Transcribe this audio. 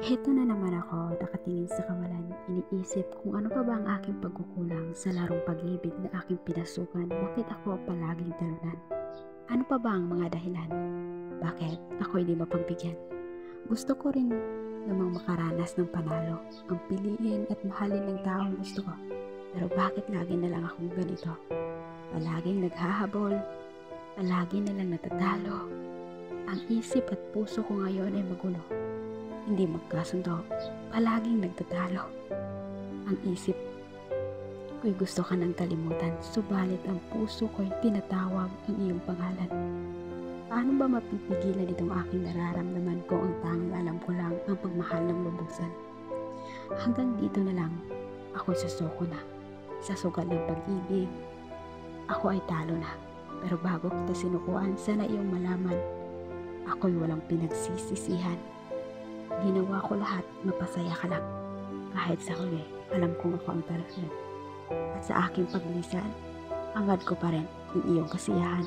Heto na naman ako, nakatingin sa kawalan, iniisip kung ano pa ba ang aking pagkukulang sa larong pag-ibig na aking pinasukan. Bakit ako palaging talunan? Ano pa ba ang mga dahilan? Bakit ako hindi mapagbigyan? Gusto ko rin namang makaranas ng panalo, ang piliin at mahalin ng taong gusto ko. Pero bakit lagi na lang akong ganito? Palaging naghahabol, palagi na lang natatalo. Ang isip at puso ko ngayon ay magulo. Hindi magkasundo, palaging nagtatalo. Ang isip ko'y gusto ka ng kalimutan, subalit ang puso ko'y tinatawag ang iyong pangalan. Paano ba mapipigilan itong aking nararamdaman ko? Ang tanging alam ko lang ang pagmahal ng lubusan. Hanggang dito na lang, ako'y susuko na. Sa sugal ng pag-ibig, ako ay talo na. Pero bago kita sinukuan, sana iyong malaman, ako'y walang pinagsisisihan. Ginawa ko lahat, mapasaya ka lang. Kahit sa huli, alam kong ako ang talunan. At sa aking paglisan, hangad ko pa rin ang iyong kasiyahan.